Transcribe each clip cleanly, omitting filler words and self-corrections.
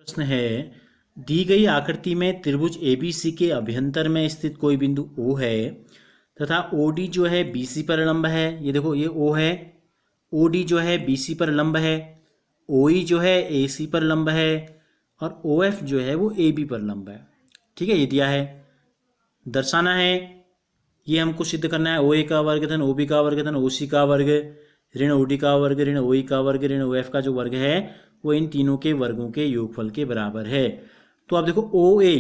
प्रश्न है, दी गई आकृति में त्रिभुज एबीसी के अभ्यंतर में स्थित कोई बिंदु O है तथा OD जो है BC पर लंब है। ये देखो, ये O है, OD जो है BC पर लंब है, OE जो है AC पर लंब है और OF जो है वो AB पर लंब है। ठीक है, ये दिया है, दर्शाना है, ये हमको सिद्ध करना है। OA का वर्ग धन OB का वर्ग धन OC का वर्ग ऋण OD का वर्ग ऋण OE का वर्ग ऋण OF का जो वर्ग है वो इन तीनों के वर्गों के योगफल के बराबर है। तो आप देखो OA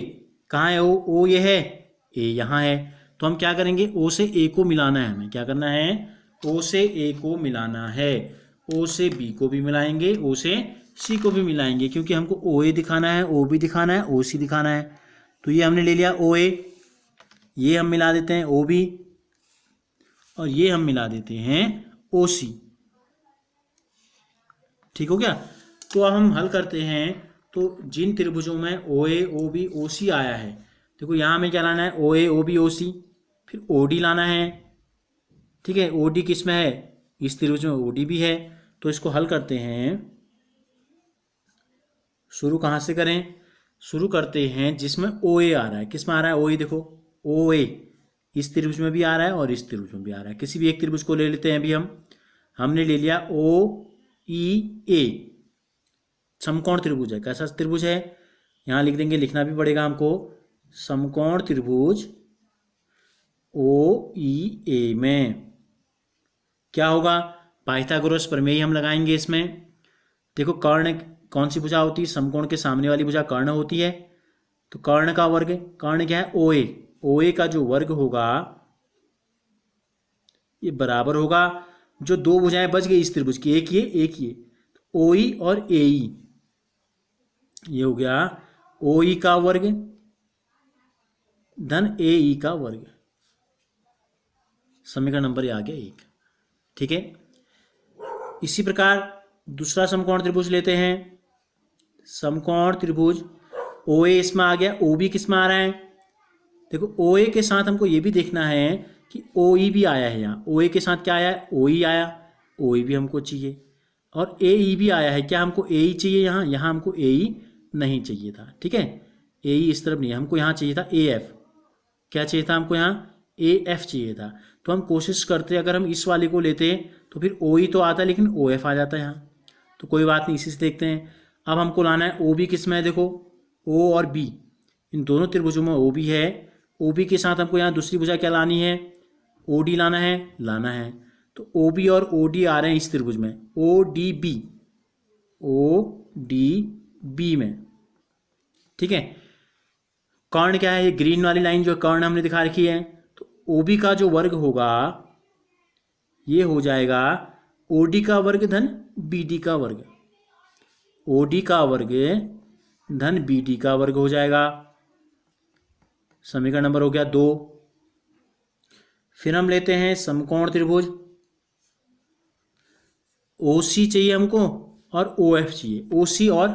कहाँ है, O ये है, A यहाँ है, तो हम क्या करेंगे, O से A को मिलाना है। हमें क्या करना है, O से A को मिलाना है। O से B को भी मिलाएंगे, O से C को भी मिलाएंगे, क्योंकि हमको OA दिखाना है, OB दिखाना है, OC दिखाना है। तो ये हमने ले लिया OA, ये हम मिला देते हैं OB और ये हम मिला देते हैं OC। ठीक हो गया। तो अब हम हल करते हैं। तो जिन त्रिभुजों में OA OB OC आया है, देखो यहाँ हमें क्या लाना है, OA OB OC, फिर OD लाना है। ठीक है, OD किस में है, इस त्रिभुज में OD भी है। तो इसको हल करते हैं। शुरू कहाँ से करें, शुरू करते हैं जिसमें OA आ रहा है। किस में आ रहा है OA, देखो OA इस त्रिभुज में भी आ रहा है और इस त्रिभुज में भी आ रहा है। किसी भी एक त्रिभुज को ले लेते हैं। अभी हमने ले लिया OEA, समकोण त्रिभुज है। कैसा त्रिभुज है, यहाँ लिख देंगे, लिखना भी पड़ेगा हमको, समकोण त्रिभुज OEA में क्या होगा, पाइथागोरस प्रमेय हम लगाएंगे इसमें। देखो कर्ण कौन सी भुजा होती है, समकोण के सामने वाली भुजा कर्ण होती है। तो कर्ण का वर्ग, कर्ण क्या है OA, OA का जो वर्ग होगा ये बराबर होगा, जो दो भुजाएं बच गई इस त्रिभुज की, एक ये OE और AE, ये हो गया OE का वर्ग धन AE का वर्ग। समीकरण नंबर आ गया 1। ठीक है, इसी प्रकार दूसरा समकोण त्रिभुज लेते हैं। समकोण त्रिभुज OA इसमें आ गया, OB किस में आ रहा है, देखो OA के साथ हमको ये भी देखना है कि OE भी आया है। यहाँ OA के साथ क्या आया है, OE आया, OE भी हमको चाहिए और AE भी आया है। क्या हमको AE चाहिए, यहाँ हमको AE नहीं चाहिए था। ठीक है, AE इस तरफ नहीं है, हमको यहाँ चाहिए था AF। क्या चाहिए था हमको, यहाँ AF चाहिए था। तो हम कोशिश करते, अगर हम इस वाले को लेते तो फिर OE तो आता लेकिन OF आ जाता है यहाँ। तो कोई बात नहीं, इसी से देखते हैं। अब हमको लाना है OB किस में है, देखो O और B इन दोनों त्रिभुजों में OB है। OB के साथ हमको यहाँ दूसरी भुजा क्या लानी है, OD लाना है। तो OB और OD आ रहे हैं इस त्रिभुज में, ODB में। ठीक है, कर्ण क्या है, ये ग्रीन वाली लाइन जो कर्ण हमने दिखा रखी है। तो OB का जो वर्ग होगा ये हो जाएगा OD का वर्ग धन BD का वर्ग, OD का वर्ग धन BD का वर्ग हो जाएगा। समीकरण नंबर हो गया 2। फिर हम लेते हैं समकोण त्रिभुज, OC चाहिए हमको और OF चाहिए, OC और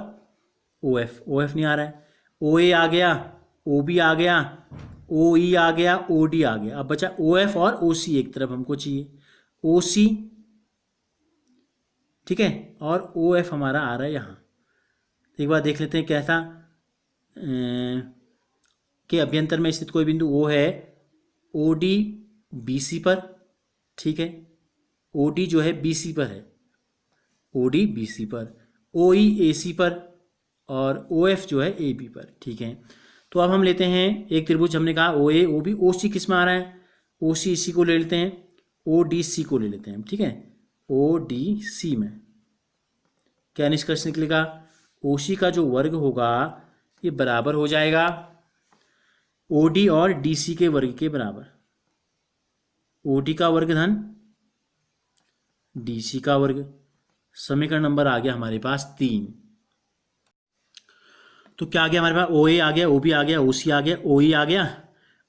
OF नहीं आ रहा है। OA आ गया, OB आ गया, OE आ गया, OD आ गया। अब बचा OF और OC, एक तरफ हमको चाहिए OC। ठीक है, और OF हमारा आ रहा है यहाँ। एक बार देख लेते हैं कैसा, के अभ्यंतर में स्थित कोई बिंदु O है, OD BC पर। ठीक है, OD जो है BC पर है, OD BC पर, OE AC पर और OF जो है AB पर। ठीक है, तो अब हम लेते हैं एक त्रिभुज, हमने कहा OA OB, OC किस में आ रहा है, OC इसी को ले लेते हैं, ODC को ले लेते हैं। ठीक है, ODC में क्या निष्कर्ष निकलेगा, OC का जो वर्ग होगा ये बराबर हो जाएगा OD और DC के वर्ग के बराबर। OD का वर्ग धन DC का वर्ग। समीकरण नंबर आ गया हमारे पास 3। तो क्या आ गया हमारे पास, OA आ गया, OB आ गया, OC आ गया, OE आ गया,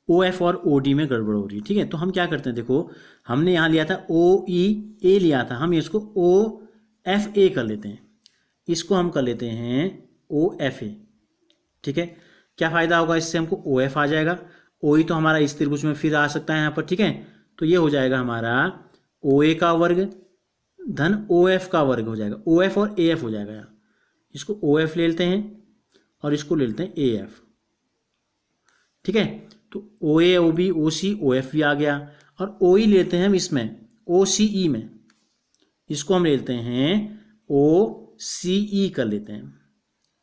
OF और OD में गड़बड़ हो रही है। ठीक है, तो हम क्या करते हैं, देखो हमने यहाँ लिया था OEA लिया था, हम इसको OFA कर लेते हैं, इसको हम कर लेते हैं OFA। ठीक है, क्या फ़ायदा होगा इससे, हमको OF आ जाएगा। OE तो हमारा इस त्रिभुज में फिर आ सकता है यहाँ पर। ठीक है, तो ये हो जाएगा हमारा OA का वर्ग धन OF का वर्ग हो जाएगा, OF और AF हो जाएगा यहाँ। इसको OF ले लेते हैं और इसको ले लेते हैं ए एफ। ठीक है, तो ओ ए ओ बी ओ सी ओ एफ भी आ गया, और ओ ई लेते हैं हम इसमें ओ सी ई में, इसको हम ले लेते हैं ओ सी ई कर लेते हैं।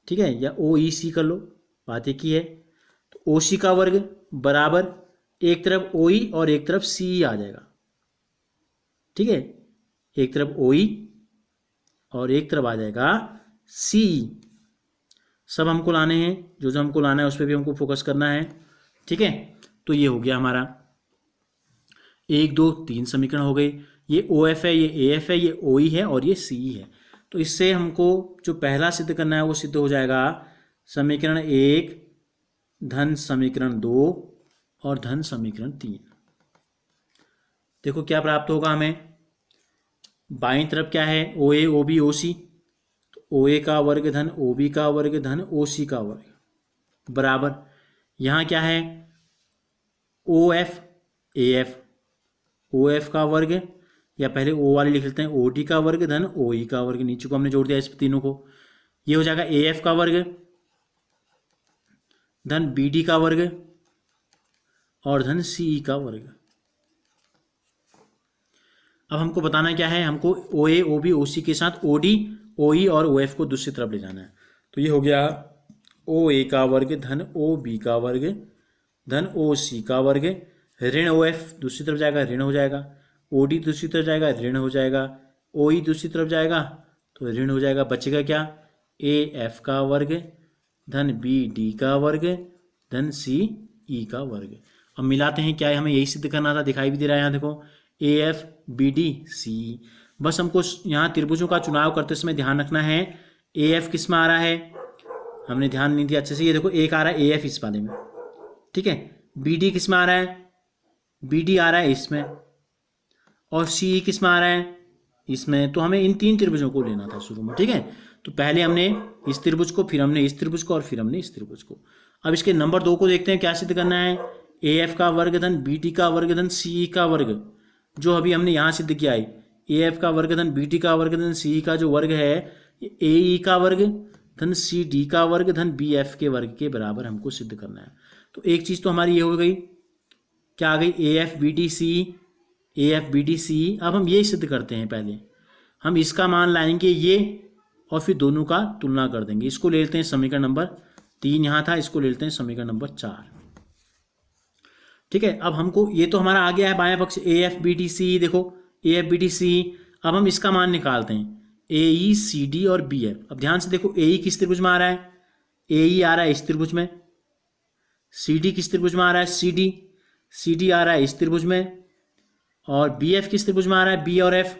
ठीक है, या ओ ई सी कर लो, बात एक ही है। तो ओ सी का वर्ग बराबर एक तरफ ओ ई और एक तरफ सी ई आ जाएगा। ठीक है, एक तरफ ओ ई और एक तरफ आ जाएगा सी ई। सब हमको लाने हैं, जो जो हमको लाना है उस पर भी हमको फोकस करना है। ठीक है, तो ये हो गया हमारा 1 2 3 समीकरण हो गए। ये ओ एफ है, ये ए एफ है, ये ओ ई है और ये सी ई है। तो इससे हमको जो पहला सिद्ध करना है वो सिद्ध हो जाएगा समीकरण 1 धन समीकरण 2 और धन समीकरण 3। देखो क्या प्राप्त होगा हमें, बाईं तरफ क्या है ओ ए ओ बी ओ सी, तो ओ ए का वर्ग धन ओ बी का वर्ग धन ओ सी का वर्ग बराबर, यहाँ क्या है O F A F, O F का वर्ग, या पहले ओ वाले लिख लेते हैं ओ डी का वर्ग धन ओ ई का वर्ग, नीचे को हमने जोड़ दिया इस तीनों को। ये हो जाएगा ए एफ का वर्ग धन बी डी का वर्ग और धन सी ई का वर्ग। अब हमको बताना क्या है, हमको ओ ए ओ बी ओ सी के साथ ओ डी ओ ई और ओ एफ को दूसरी तरफ ले जाना है। तो ये हो गया ओ ए का वर्ग धन ओ बी का वर्ग धन ओ सी का वर्ग, ऋण ओ एफ दूसरी तरफ जाएगा ऋण हो जाएगा, ओ डी दूसरी तरफ जाएगा ऋण हो जाएगा, ओ ई दूसरी तरफ जाएगा तो ऋण हो जाएगा। बचेगा क्या, ए एफ का वर्ग धन बी डी का वर्ग धन सी ई का वर्ग। अब मिलाते हैं, क्या है हमें यही सिद्ध करना था, दिखाई भी दे रहा है यहाँ देखो A F B D C E. बस हमको यहाँ त्रिभुजों का चुनाव करते समय ध्यान रखना है ए एफ किस में आ रहा है, हमने ध्यान नहीं दिया अच्छे से। ये देखो एक आ रहा है ए एफ इस वाले में, ठीक है, बी डी किस में आ रहा है, बी डी आ रहा है इसमें, और सी ई किस में आ रहा है इसमें। तो हमें इन 3 त्रिभुजों को लेना था शुरू में। ठीक है, तो पहले हमने इस त्रिभुज को, फिर हमने इस त्रिभुज को और फिर हमने इस त्रिभुज को। अब इसके नंबर 2 को देखते हैं क्या सिद्ध करना है, ए एफ का वर्ग धन बी टी का वर्ग धन सी ई का वर्ग, जो अभी हमने यहाँ सिद्ध किया है ए एफ का वर्ग धन बी टी का वर्ग धन सी ई का जो वर्ग है ए ई का वर्ग धन सी डी का वर्ग धन बी एफ के वर्ग के बराबर हमको सिद्ध करना है। तो एक चीज़ तो हमारी ये हो गई, क्या आ गई, A F B T C, A F B T C. अब हम ये सिद्ध करते हैं, पहले हम इसका मान लाएंगे ये और फिर दोनों का तुलना कर देंगे। इसको ले लेते हैं समीकरण नंबर 3 यहाँ था, इसको ले लेते हैं समीकरण नंबर 4। ठीक है, अब हमको ये तो हमारा आ गया है बायां पक्ष A F B T C, देखो A F B T C. अब हम इसका मान निकालते हैं ए ई सी डी और बी एफ। अब ध्यान से देखो ए ई किस त्रिभुज में आ रहा है, ए ई आ रहा है इस त्रिभुज में, सी डी किस त्रिभुज में आ रहा है, सी डी आ रहा है इस त्रिभुज में, और बी एफ किस त्रिभुज में आ रहा है, बी और एफ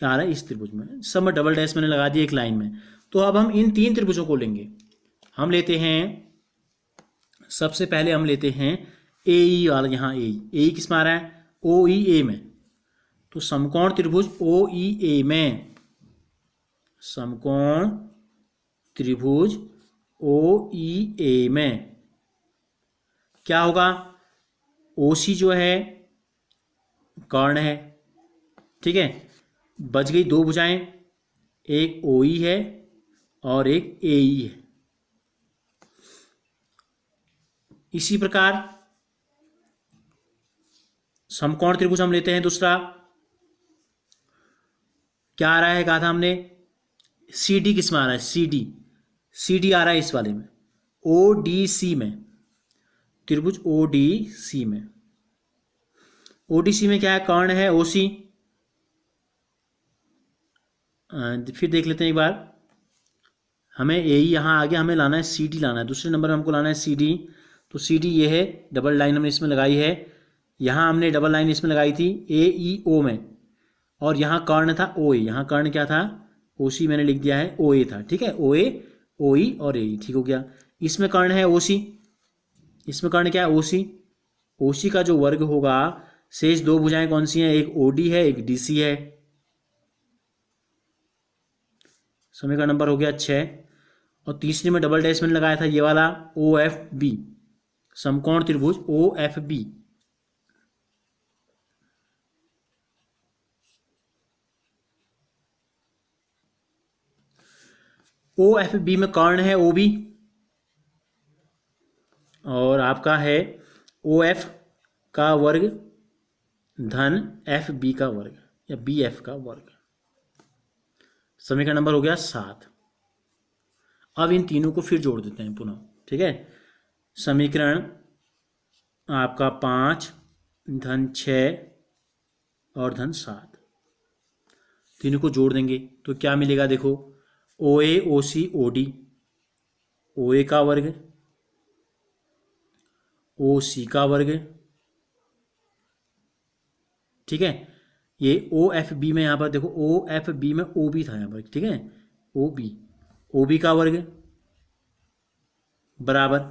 आ रहा है इस त्रिभुज में। सब में डबल डैश मैंने लगा दिया एक लाइन में। तो अब हम इन 3 त्रिभुजों को लेंगे। हम लेते हैं, सबसे पहले हम लेते हैं ए ई वाला, यहाँ ए ई किस में आ रहा है, ओ ई ए में। तो समकोण त्रिभुज ओ ई ए में, समकोण त्रिभुज ओ ई ए में क्या होगा, ओ सी जो है कर्ण है, ठीक है, बच गई 2 भुजाएं, एक ओ ई है और एक ए ई है। इसी प्रकार समकोण त्रिभुज हम लेते हैं दूसरा, क्या आ रहा है, कहा था हमने सी डी किस में आ रहा है, सी डी आ रहा है इस वाले में, ओ डी सी में, त्रिभुज ओ डी सी में। ओ डी सी में क्या है, कर्ण है ओ सी। फिर देख लेते हैं एक बार, हमें ए ई यहाँ आ गया, हमें लाना है सी डी लाना है, दूसरे नंबर में हमको लाना है सी डी। तो सी डी ये है, डबल लाइन हमने इसमें लगाई है, यहाँ हमने डबल लाइन इसमें लगाई थी ए ई ओ में, और यहाँ कर्ण था ओ ए, यहाँ कर्ण क्या था, ओ सी मैंने लिख दिया है, ओ ए था, ठीक है, ओ ए ओ ई और ए ई, ठीक हो गया। इसमें कर्ण है ओ सी, इसमें कर्ण क्या है ओ सी, ओ सी का जो वर्ग होगा, शेष 2 भुजाएं कौन सी हैं, एक ओ डी है एक डी सी है। समीकरण नंबर हो गया 6। और तीसरे में डबल डैश मैंने लगाया था ये वाला ओ एफ बी, समकोण त्रिभुज O F B. O F B में कर्ण है ओ बी, और आपका है ओ एफ का वर्ग धन एफ बी का वर्ग या बी एफ का वर्ग। समीकरण नंबर हो गया 7। अब इन तीनों को फिर जोड़ देते हैं पुनः, ठीक है। समीकरण आपका 5 धन 6 और धन 7, तीनों को जोड़ देंगे तो क्या मिलेगा, देखो ओ ए ओ सी ओ डी, ओ ए का वर्ग ओ सी का वर्ग, ठीक है। ये ओ एफ बी में यहाँ पर देखो ओ एफ बी में ओ बी था यहाँ पर, ठीक है, ओ बी का वर्ग बराबर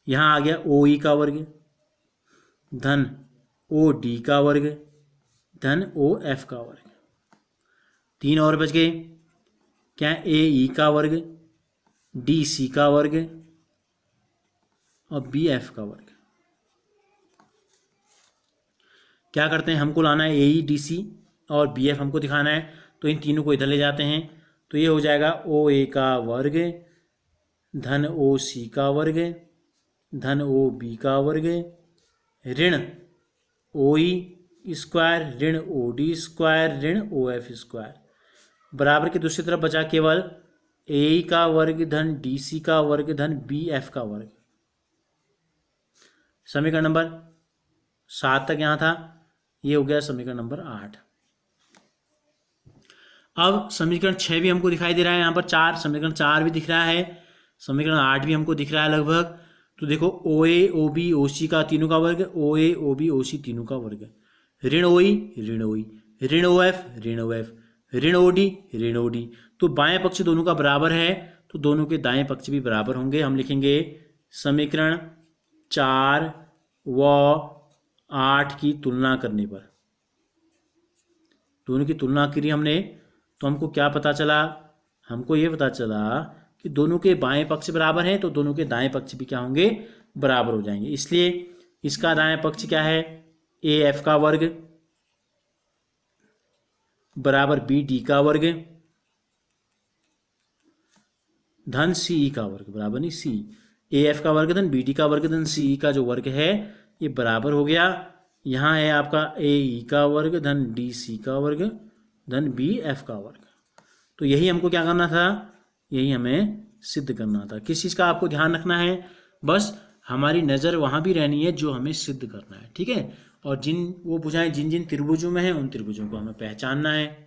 यहाँ आ गया ओ ई का वर्ग धन ओ डी का वर्ग धन ओ एफ का वर्ग। 3 और बच गए, क्या ए ई का वर्ग, डी सी का वर्ग और बी एफ का वर्ग। क्या करते हैं, हमको लाना है ए ई डी सी और बी एफ हमको दिखाना है, तो इन तीनों को इधर ले जाते हैं। तो ये हो जाएगा ओ ए का वर्ग धन ओ सी का वर्ग धन ओ बी का वर्ग ऋण ओ ई स्क्वायर ऋण ओ डी स्क्वायर ऋण ओ एफ स्क्वायर बराबर की दूसरी तरफ बचा केवल ए ई का वर्ग धन डी सी का वर्ग धन बी एफ का वर्ग। समीकरण नंबर 7 तक यहाँ था, ये हो गया समीकरण नंबर 8। अब समीकरण 6 भी हमको दिखाई दे रहा है यहाँ पर, 4 समीकरण 4 भी दिख रहा है, समीकरण 8 भी हमको दिख रहा है लगभग। तो देखो ओ ए ओ बी ओ सी का तीनों का वर्ग, ओ ए ओ बी ओ सी तीनों का वर्ग, ऋण ओ ई ऋण ओ ई ऋण ओ एफ ऋण ओ एफ ऋण ओ डी ऋण ओ डी। तो बाएं पक्ष दोनों का बराबर है तो दोनों के दाएं पक्ष भी बराबर होंगे। हम लिखेंगे समीकरण 4 व 8 की तुलना करने पर, दोनों की तुलना करी हमने तो हमको क्या पता चला, हमको ये पता चला कि दोनों के बाएं पक्ष बराबर हैं तो दोनों के दाएं पक्ष भी क्या होंगे, बराबर हो जाएंगे। इसलिए इसका दाएं पक्ष क्या है, ए एफ का वर्ग बराबर बी डी का वर्ग धन सी ई का वर्ग बराबर नहीं सी, ए एफ का वर्ग धन बी डी का वर्ग धन सी ई का जो वर्ग है ये बराबर हो गया। यहाँ है आपका ए ई का वर्ग धन डी सी का वर्ग धन बी एफ का वर्ग। तो यही हमको क्या करना था, यही हमें सिद्ध करना था। किस चीज़ का आपको ध्यान रखना है, बस हमारी नज़र वहाँ भी रहनी है जो हमें सिद्ध करना है, ठीक है। और जिन वो भुजाएं जिन जिन त्रिभुजों में हैं उन त्रिभुजों को हमें पहचानना है।